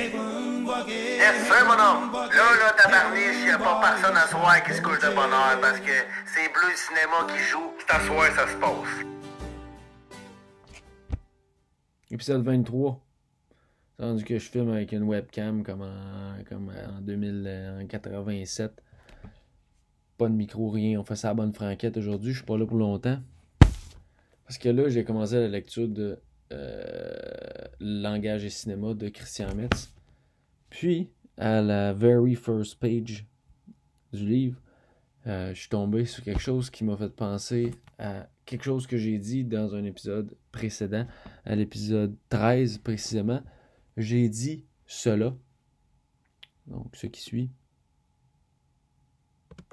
Yes, sir, mon homme. Là, tabarniche, y a pas personne à soir qui se couche de bonne heure parce que c'est Bleu Cinéma qui joue. C'est à soir, ça se passe. Épisode 23. C'est rendu que je filme avec une webcam comme en 1987. Pas de micro, rien. On fait ça à la bonne franquette aujourd'hui. Je suis pas là pour longtemps. Parce que là, j'ai commencé la lecture de Langage et cinéma de Christian Metz. Puis, à la very first page du livre, je suis tombé sur quelque chose qui m'a fait penser à quelque chose que j'ai dit dans un épisode précédent, à l'épisode 13 précisément. J'ai dit cela. Donc, ce qui suit.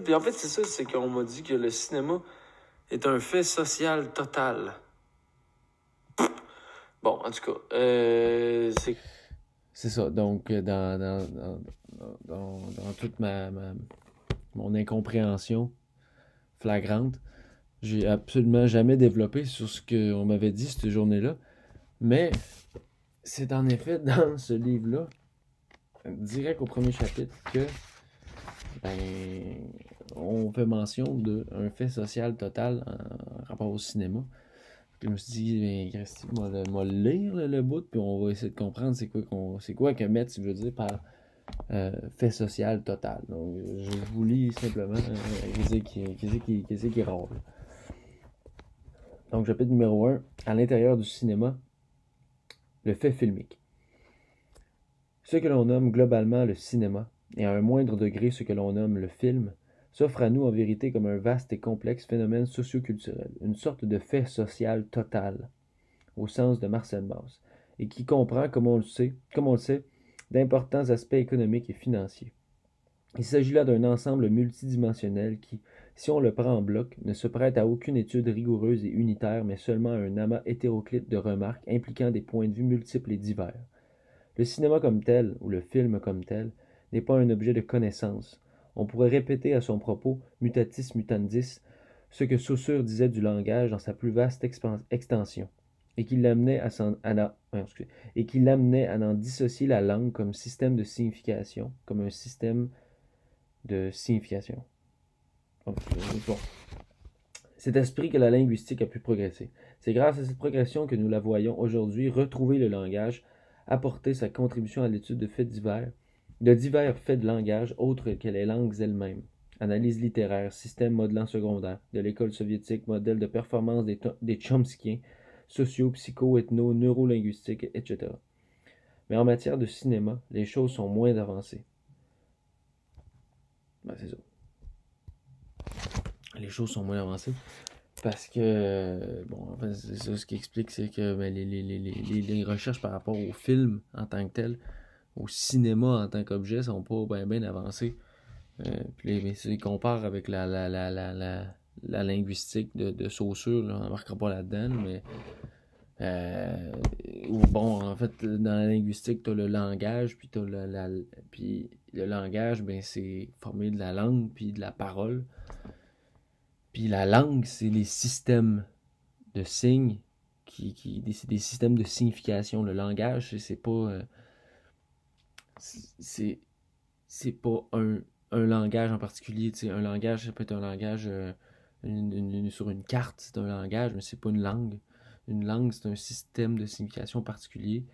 Puis en fait, c'est ça, c'est qu'on m'a dit que le cinéma est un fait social total. Bon, en tout cas, c'est ça. Donc, dans toute mon incompréhension flagrante, j'ai absolument jamais développé sur ce qu'on m'avait dit cette journée-là. Mais c'est en effet dans ce livre-là, direct au premier chapitre, que on fait mention d'un fait social total en rapport au cinéma. Je me suis dit, Christy, moi lire le bout, puis on va essayer de comprendre c'est quoi que Metz veut dire par fait social total. Donc, je vous lis simplement qu'est-ce qui rôle. Donc, chapitre numéro 1, à l'intérieur du cinéma, le fait filmique. Ce que l'on nomme globalement le cinéma, et à un moindre degré ce que l'on nomme le film, s'offre à nous en vérité comme un vaste et complexe phénomène socio-culturel, une sorte de fait social total, au sens de Marcel Mauss, et qui comprend, comme on le sait, d'importants aspects économiques et financiers. Il s'agit là d'un ensemble multidimensionnel qui, si on le prend en bloc, ne se prête à aucune étude rigoureuse et unitaire, mais seulement à un amas hétéroclite de remarques impliquant des points de vue multiples et divers. Le cinéma comme tel, ou le film comme tel, n'est pas un objet de connaissance. On pourrait répéter à son propos, mutatis mutandis, ce que Saussure disait du langage dans sa plus vaste extension, et qui l'amenait à n'en dissocier la langue comme système de signification, comme un système de signification. Bon. Cet esprit que la linguistique a pu progresser. C'est grâce à cette progression que nous la voyons aujourd'hui retrouver le langage, apporter sa contribution à l'étude de divers faits de langage autres que les langues elles-mêmes. Analyse littéraire, système modelant secondaire, de l'école soviétique, modèle de performance des Chomskiens, socio, psycho, ethno, neurolinguistique, etc. Mais en matière de cinéma, les choses sont moins avancées. C'est ça. Les choses sont moins avancées parce que, en fait, c'est ça ce qui explique, c'est que les recherches par rapport au film en tant que tel, au cinéma en tant qu'objet, sont pas bien avancées. Puis ils comparent avec la linguistique de Saussure, là, on n'embarquera pas là-dedans, mais en fait, dans la linguistique, t'as le langage, puis puis le langage, c'est formé de la langue, puis de la parole. Puis la langue, c'est les systèmes de signes, c'est des systèmes de signification. Le langage, c'est pas c'est pas un langage en particulier. T'sais, un langage, ça peut être un langage sur une carte, c'est un langage, mais c'est pas une langue. Une langue, c'est un système de signification particulier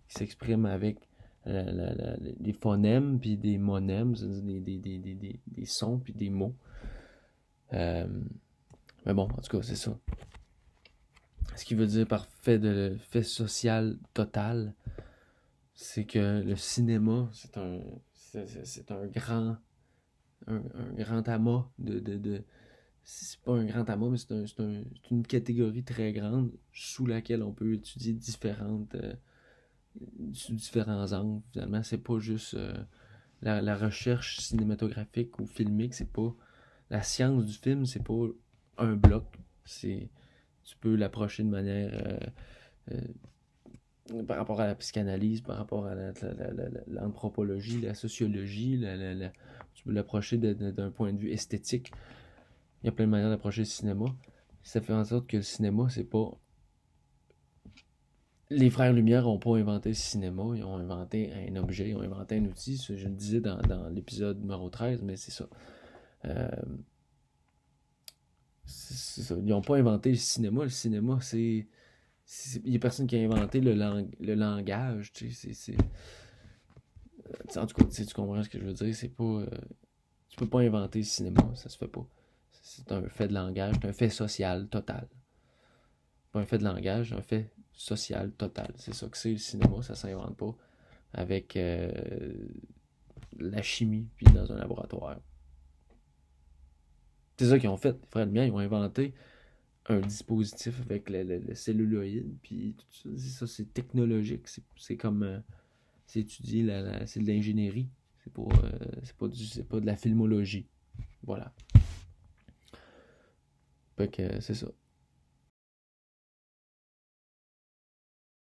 qui s'exprime avec des phonèmes puis des monèmes, c'est-à-dire des sons puis des mots. Mais bon, en tout cas, c'est ça. Ce qui veut dire par fait social total, c'est que le cinéma, c'est un grand amas c'est pas un grand amas, mais c'est une catégorie très grande sous laquelle on peut étudier sous différents angles. Finalement, c'est pas juste la recherche cinématographique ou filmique, c'est pas la science du film, c'est pas un bloc. Tu peux l'approcher de manière par rapport à la psychanalyse, par rapport à l'anthropologie, la sociologie, tu peux l'approcher d'un point de vue esthétique. Il y a plein de manières d'approcher le cinéma. Ça fait en sorte que le cinéma, c'est pas les frères Lumière n'ont pas inventé le cinéma, ils ont inventé un objet, ils ont inventé un outil, ça, je le disais dans l'épisode numéro 13, mais c'est ça. C'est ça. Ils n'ont pas inventé le cinéma. Le cinéma, il n'y a personne qui a inventé le langage. Tu sais, en tout cas, tu comprends ce que je veux dire. C'est pas. Tu peux pas inventer le cinéma, ça se fait pas. C'est un fait de langage, c'est un fait social total. Pas un fait de langage, un fait social total. C'est ça que c'est le cinéma, ça s'invente pas avec la chimie puis dans un laboratoire. C'est ça qu'ils ont fait. Les frères Lumière, ils ont inventé un dispositif avec le celluloïd, puis tout ça. C'est ça, c'est technologique. C'est comme. C'est étudié, c'est de l'ingénierie. C'est pas de la filmologie. Voilà. Fait que c'est ça.